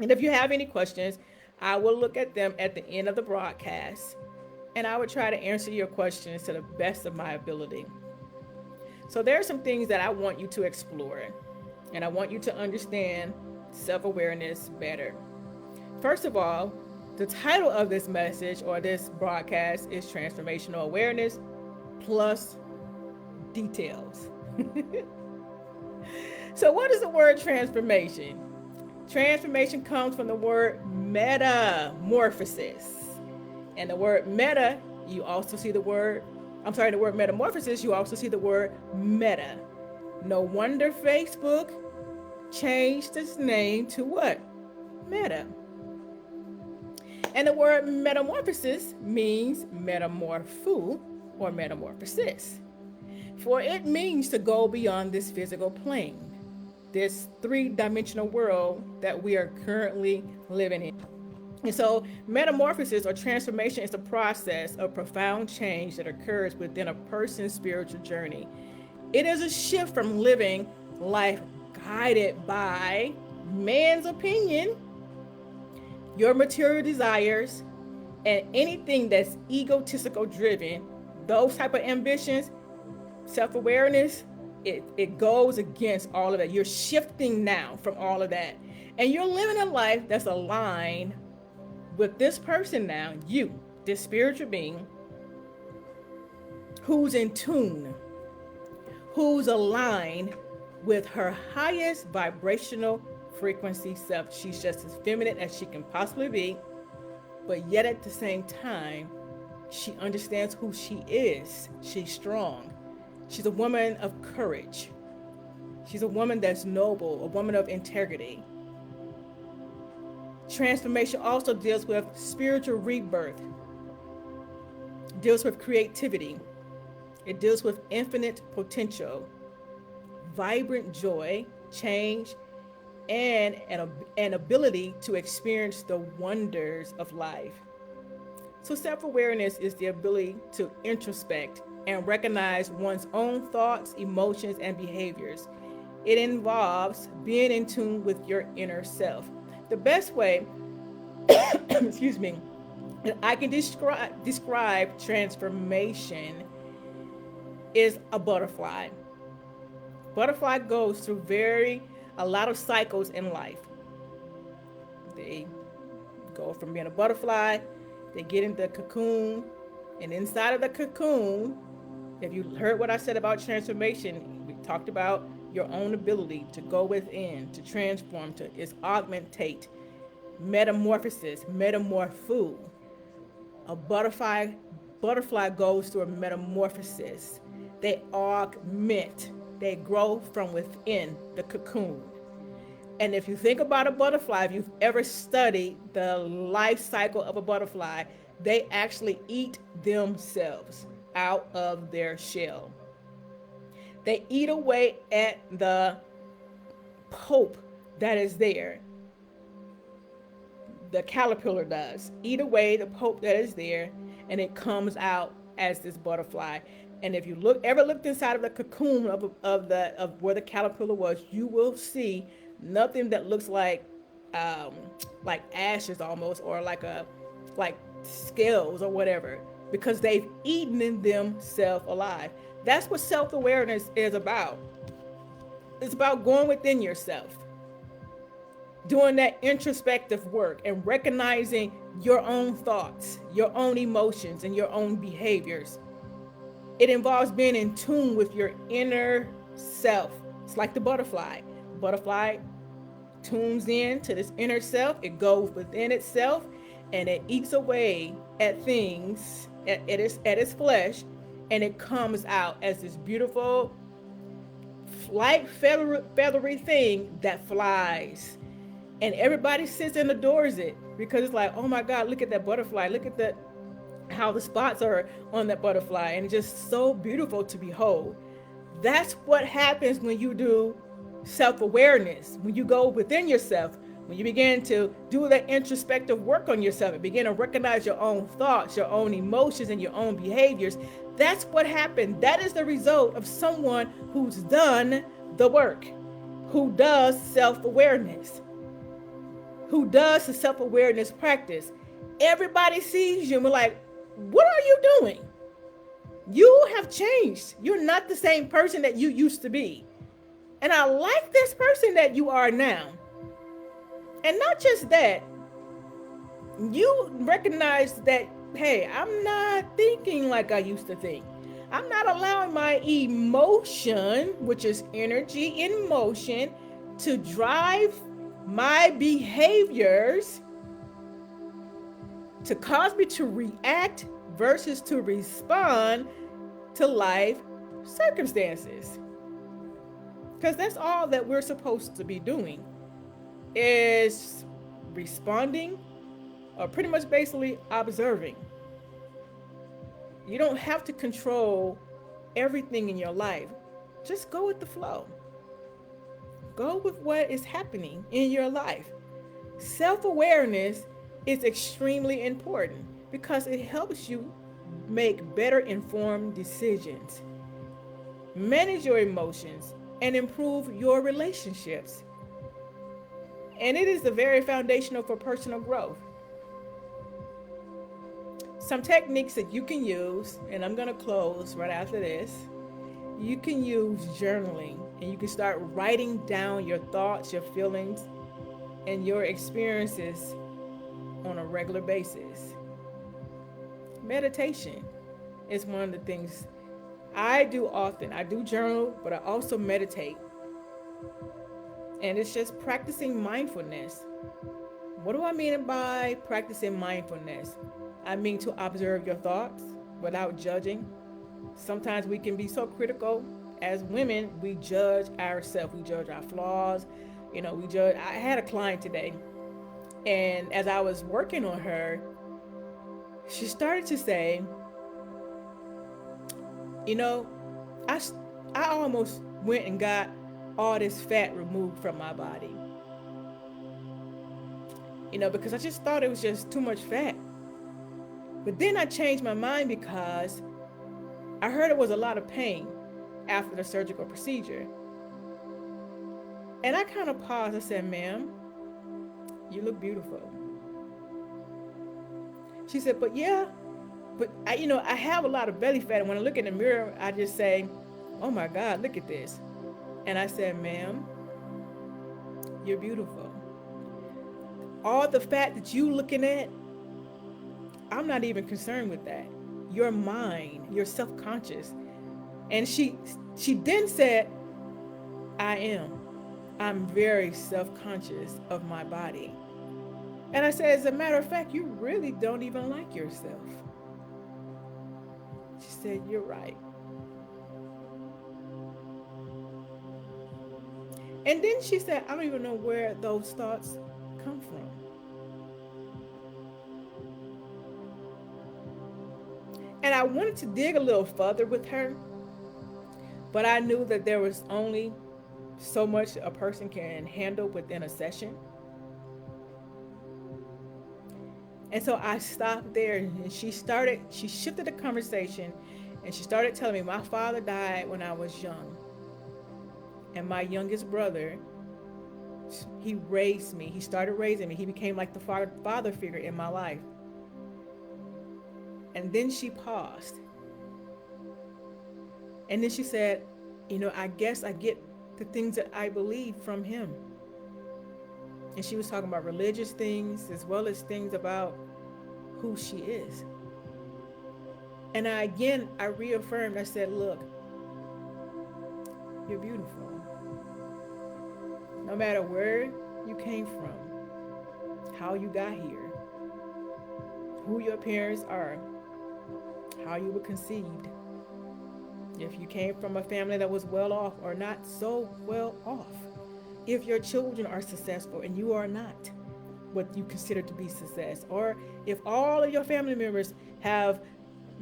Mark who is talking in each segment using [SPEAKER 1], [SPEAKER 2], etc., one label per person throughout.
[SPEAKER 1] And if you have any questions, I will look at them at the end of the broadcast, and I would try to answer your questions to the best of my ability. So there are some things that I want you to explore, and I want you to understand self-awareness better. First of all, the title of this message or this broadcast is Transformational Awareness plus Details. So, what is the word transformation? Transformation comes from the word metamorphosis. And the word meta, you also see the word, the word metamorphosis, you also see the word meta. No wonder Facebook changed its name to what? Meta. And the word metamorphosis means metamorpho or metamorphosis. For it means to go beyond this physical plane, this three-dimensional world that we are currently living in. And so, metamorphosis or transformation is a process of profound change that occurs within a person's spiritual journey. It is a shift from living life guided by man's opinion, your material desires, and anything that's egotistical driven, those type of ambitions, self-awareness, it goes against all of that. You're shifting now from all of that. And you're living a life that's aligned with this person now, you, this spiritual being, who's in tune, who's aligned with her highest vibrational frequency self. She's just as feminine as she can possibly be, but yet at the same time, she understands who she is. She's strong. She's a woman of courage. She's a woman that's noble, a woman of integrity. Transformation also deals with spiritual rebirth, deals with creativity. It deals with infinite potential, vibrant joy, change, and an ability to experience the wonders of life. So self-awareness is the ability to introspect and recognize one's own thoughts, emotions, and behaviors. It involves being in tune with your inner self. The best way, excuse me, that I can describe transformation is a butterfly. Butterfly goes through a lot of cycles in life. They go from being a butterfly, they get into the cocoon, and inside of the cocoon, if you heard what I said about transformation, we talked about your own ability to go within, to transform, to is augmentate, metamorphosis, metamorpho. A butterfly goes through a metamorphosis. They augment. They grow from within the cocoon. And if you think about a butterfly, if you've ever studied the life cycle of a butterfly, they actually eat themselves out of their shell. They eat away at the pulp that is there. The caterpillar does eat away the pulp that is there, and it comes out as this butterfly. And if you ever looked inside of the cocoon of where the caterpillar was, you will see nothing that looks like ashes almost, or like scales or whatever, because they've eaten themselves alive. That's what self-awareness is about. It's about going within yourself, doing that introspective work and recognizing your own thoughts, your own emotions, and your own behaviors. It involves being in tune with your inner self. It's like the butterfly. The butterfly tunes in to this inner self. It goes within itself, and it eats away at things, at its flesh, and it comes out as this beautiful, light feathery thing that flies. And everybody sits and adores it because it's like, oh my God, look at that butterfly. Look at how the spots are on that butterfly, and it's just so beautiful to behold. That's what happens when you do self-awareness, when you go within yourself, when you begin to do that introspective work on yourself and begin to recognize your own thoughts, your own emotions, and your own behaviors. That's what happened. That is the result of someone who's done the work, who does self-awareness. who does the self-awareness practice, everybody sees you and we're like, what are you doing? You have changed. You're not the same person that you used to be. And I like this person that you are now. And not just that, you recognize that, hey, I'm not thinking like I used to think. I'm not allowing my emotion, which is energy in motion, to drive my behaviors, to cause me to react versus to respond to life circumstances. Because that's all that we're supposed to be doing, is responding, or pretty much basically observing. You don't have to control everything in your life. Just go with the flow. Go with what is happening in your life. Self-awareness is extremely important because it helps you make better informed decisions, manage your emotions, and improve your relationships. And it is the very foundational for personal growth. Some techniques that you can use, and I'm going to close right after this. You can use journaling, and you can start writing down your thoughts, your feelings, and your experiences on a regular basis. Meditation is one of the things I do often. I do journal, but I also meditate. And it's just practicing mindfulness. What do I mean by practicing mindfulness? I mean to observe your thoughts without judging. Sometimes we can be so critical. As women, we judge ourselves. We judge our flaws. We judge. I had a client today, and as I was working on her, she started to say, I almost went and got all this fat removed from my body. Because I just thought it was just too much fat. But then I changed my mind because I heard it was a lot of pain after the surgical procedure. And I kind of paused. I said, ma'am, you look beautiful. She said, but I have a lot of belly fat. And when I look in the mirror, I just say, oh my God, look at this. And I said, ma'am, you're beautiful. All the fat that you looking at, I'm not even concerned with that. Your mind, you're self-conscious. And she then said, I'm very self-conscious of my body. And I said, as a matter of fact, you really don't even like yourself. She said, you're right. And then she said, I don't even know where those thoughts come from. And I wanted to dig a little further with her, but I knew that there was only so much a person can handle within a session. And so I stopped there, and she shifted the conversation, and she started telling me, my father died when I was young. And my youngest brother, he raised me. He started raising me. He became like the father figure in my life. And then she paused. And then she said, I guess I get the things that I believe from him. And she was talking about religious things as well as things about who she is. And I reaffirmed, I said, look, you're beautiful. No matter where you came from, how you got here, who your parents are, how you were conceived, if you came from a family that was well off or not so well off, if your children are successful and you are not what you consider to be success, or if all of your family members have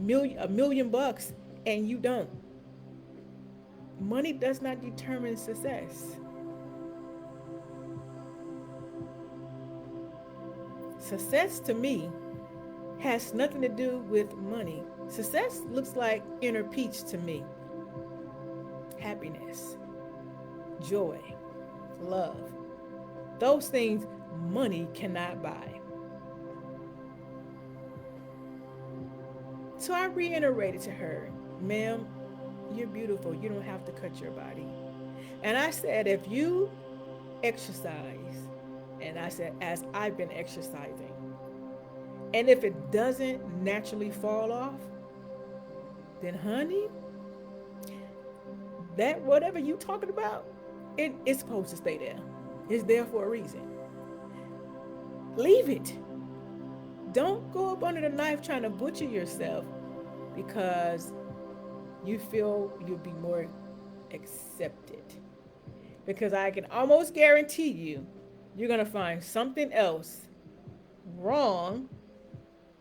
[SPEAKER 1] $1 million and you don't. Money does not determine success. Success to me has nothing to do with money. Success looks like inner peace to me. Happiness, joy, love. Those things money cannot buy. So I reiterated to her, ma'am, you're beautiful. You don't have to cut your body. And I said, if you exercise, and I said, as I've been exercising, and if it doesn't naturally fall off, then honey, that whatever you talking about, it's supposed to stay there. It's there for a reason. Leave it. Don't go up under the knife trying to butcher yourself because you feel you'll be more accepted. Because I can almost guarantee you, you're going to find something else wrong,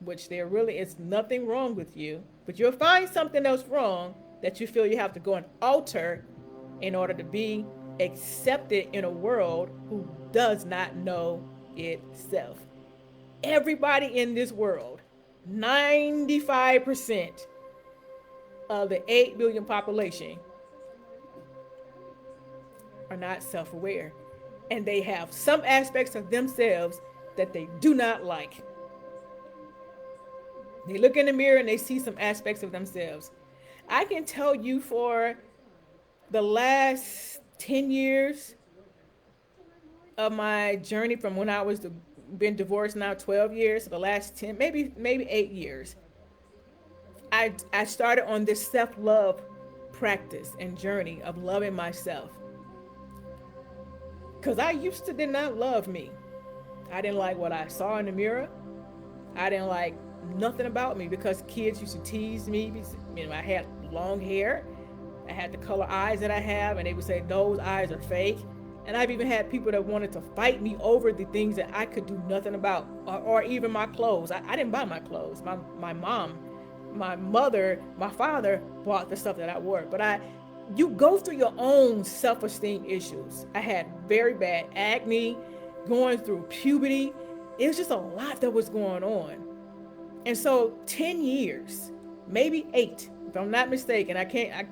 [SPEAKER 1] which there really is nothing wrong with you, but you'll find something else wrong that you feel you have to go and alter in order to be accepted in a world who does not know itself. Everybody in this world, 95% of the 8 billion population are not self-aware, and they have some aspects of themselves that they do not like. They look in the mirror and they see some aspects of themselves. I can tell you for the last 10 years of my journey, from when I was been divorced now 12 years, so the last 10, maybe 8 years, I started on this self-love practice and journey of loving myself. Because I used to did not love me. I didn't like what I saw in the mirror. I didn't like nothing about me because kids used to tease me. You know, I had long hair. I had the color eyes that I have, and they would say those eyes are fake. And I've even had people that wanted to fight me over the things that I could do nothing about, or even my clothes. I didn't buy my clothes. My mom, my mother, my father bought the stuff that I wore. But you go through your own self-esteem issues. I had very bad acne, going through puberty. It was just a lot that was going on. And so 10 years, maybe 8, if I'm not mistaken,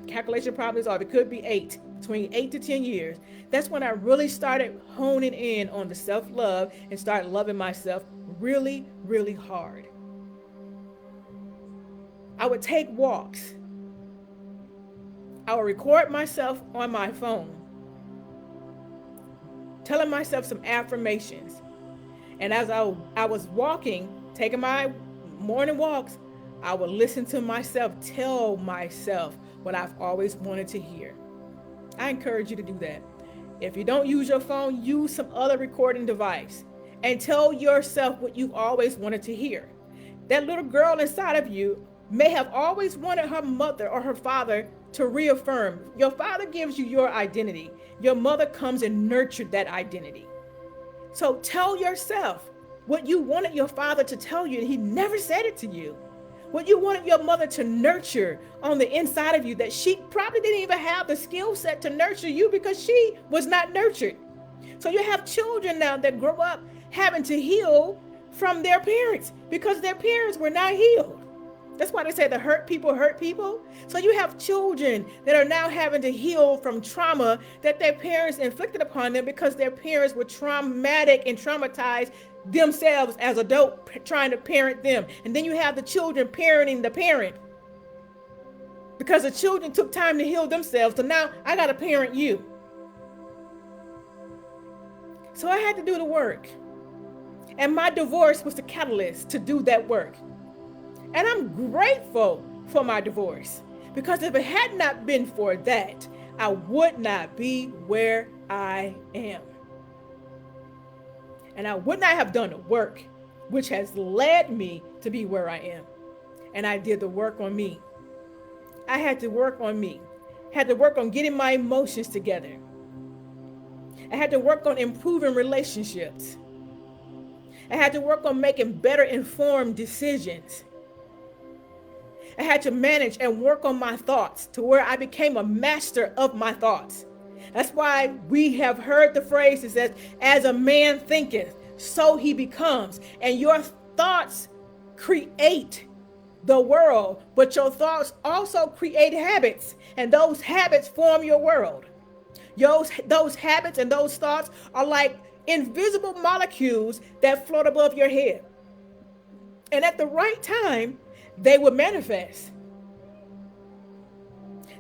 [SPEAKER 1] calculation probably is off. It could be 8, between 8 to 10 years. That's when I really started honing in on the self-love and started loving myself really, really hard. I would take walks. I would record myself on my phone, telling myself some affirmations. And as I was walking, taking my morning walks, I would listen to myself tell myself what I've always wanted to hear. I encourage you to do that. If you don't use your phone, use some other recording device and tell yourself what you've always wanted to hear. That little girl inside of you may have always wanted her mother or her father to reaffirm. Your father gives you your identity. Your mother comes and nurtured that identity. So tell yourself what you wanted your father to tell you, and he never said it to you. What you wanted your mother to nurture on the inside of you that she probably didn't even have the skill set to nurture you because she was not nurtured. So you have children now that grow up having to heal from their parents because their parents were not healed. That's why they say the hurt people hurt people. So you have children that are now having to heal from trauma that their parents inflicted upon them because their parents were traumatic and traumatized themselves as adults trying to parent them. And then you have the children parenting the parent because the children took time to heal themselves. So now I got to parent you. So I had to do the work. And my divorce was the catalyst to do that work. And I'm grateful for my divorce because if it had not been for that, I would not be where I am. And I would not have done the work, which has led me to be where I am. And I did the work on me. I had to work on me. I had to work on getting my emotions together. I had to work on improving relationships. I had to work on making better informed decisions. I had to manage and work on my thoughts to where I became a master of my thoughts. That's why we have heard the phrase that says, as a man thinketh, so he becomes. And your thoughts create the world, but your thoughts also create habits, and those habits form your world. Those habits and those thoughts are like invisible molecules that float above your head. And at the right time, they will manifest.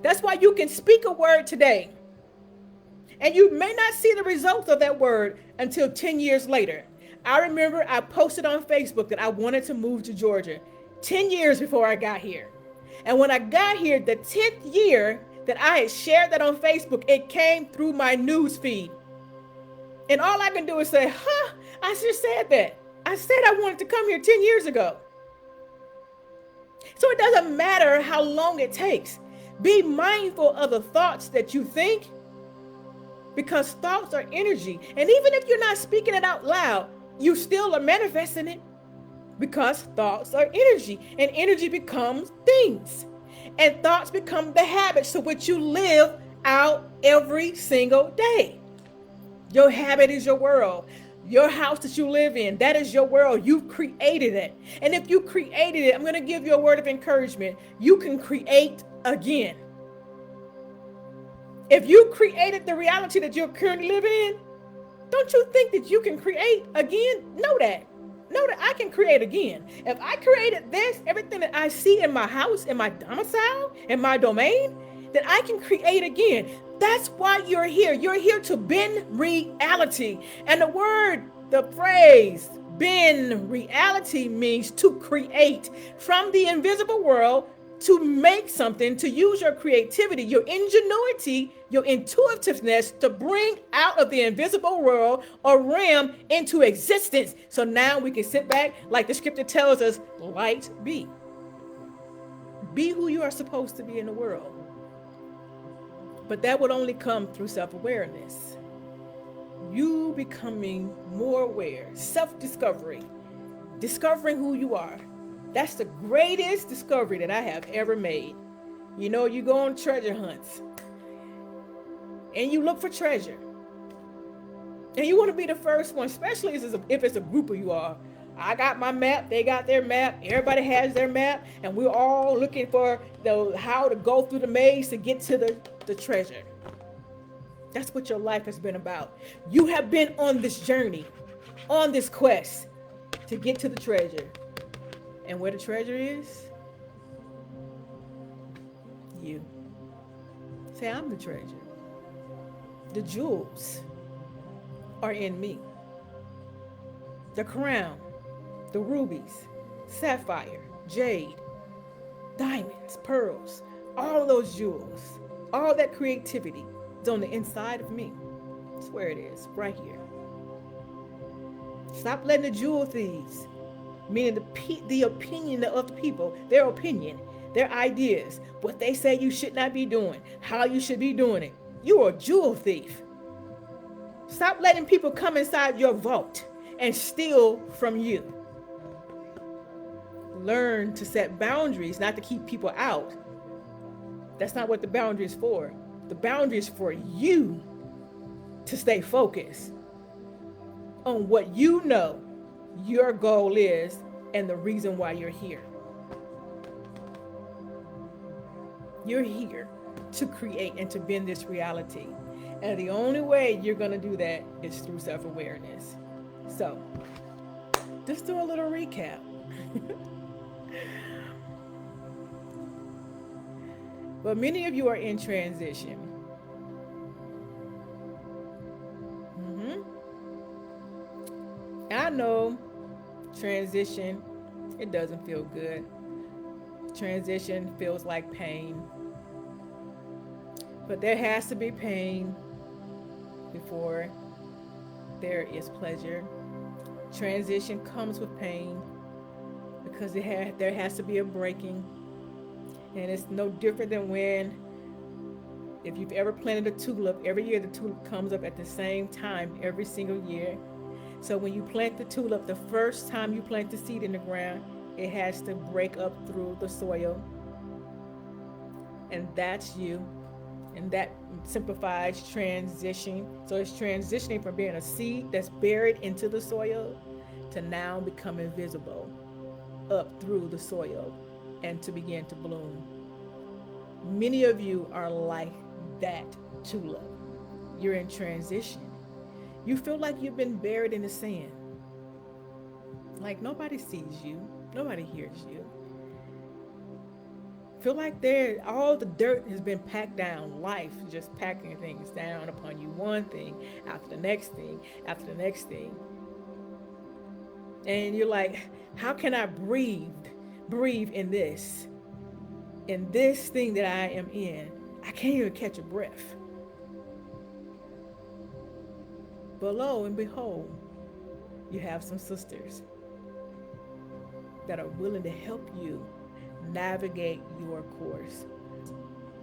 [SPEAKER 1] That's why you can speak a word today, and you may not see the results of that word until 10 years later. I remember I posted on Facebook that I wanted to move to Georgia 10 years before I got here. And when I got here, the 10th year that I had shared that on Facebook, it came through my news feed. And all I can do is say, I just said that. I said I wanted to come here 10 years ago. So it doesn't matter how long it takes. Be mindful of the thoughts that you think, because thoughts are energy. And even if you're not speaking it out loud, you still are manifesting it, because thoughts are energy, and energy becomes things, and thoughts become the habits to which you live out every single day. Your habit is your world. Your house that you live in, that is your world. You've created it. And if you created it, I'm going to give you a word of encouragement. You can create again. If you created the reality that you're currently living in, don't you think that you can create again? Know that I can create again. If I created this, everything that I see in my house, in my domicile, in my domain, then I can create again. That's why you're here. You're here to bend reality. And the phrase, bend reality, means to create from the invisible world, to make something, to use your creativity, your ingenuity, your intuitiveness to bring out of the invisible world or realm into existence. So now we can sit back, like the scripture tells us, light be. Be who you are supposed to be in the world. But that would only come through self-awareness. You becoming more aware, self-discovery, discovering who you are. That's the greatest discovery that I have ever made. You know, you go on treasure hunts and you look for treasure. And you want to be the first one, especially if it's a group of you all. I got my map, they got their map, everybody has their map, and we're all looking for how to go through the maze to get to the treasure. That's what your life has been about. You have been on this journey, on this quest to get to the treasure. And where the treasure is? You. Say, I'm the treasure. The jewels are in me. The crown, the rubies, sapphire, jade, diamonds, pearls, all of those jewels, all that creativity is on the inside of me. That's where it is, right here. Stop letting the jewel thieves, meaning the opinion of the people, their opinion, their ideas, what they say you should not be doing, how you should be doing it. You are a jewel thief. Stop letting people come inside your vault and steal from you. Learn to set boundaries, not to keep people out. That's not what the boundary is for. The boundary is for you to stay focused on what you know your goal is and the reason why you're here. You're here to create and to bend this reality. And the only way you're going to do that is through self-awareness. So, just do a little recap. But many of you are in transition. I know transition, it doesn't feel good. Transition feels like pain. But there has to be pain before there is pleasure. Transition comes with pain because there has to be a breaking. And it's no different than if you've ever planted a tulip, every year the tulip comes up at the same time every single year. So when you plant the tulip, the first time you plant the seed in the ground, it has to break up through the soil. And that's you. And that simplifies transition. So it's transitioning from being a seed that's buried into the soil to now becoming visible up through the soil and to begin to bloom. Many of you are like that tulip. You're in transition. You feel like you've been buried in the sand. Like nobody sees you, nobody hears you. Feel like all the dirt has been packed down. Life is just packing things down upon you, one thing after the next thing after the next thing. And you're like, how can I breathe in this thing that I am in? I can't even catch a breath. But lo and behold, you have some sisters that are willing to help you navigate your course.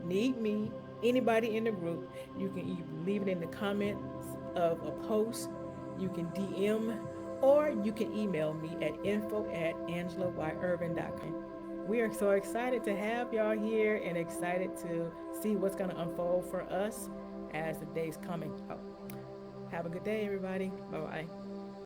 [SPEAKER 1] Need me, anybody in the group, you can leave it in the comments of a post, you can DM, or you can email me at info@angelayirvin.com. We are so excited to have y'all here and excited to see what's going to unfold for us as the days coming. Have a good day, everybody. Bye-bye.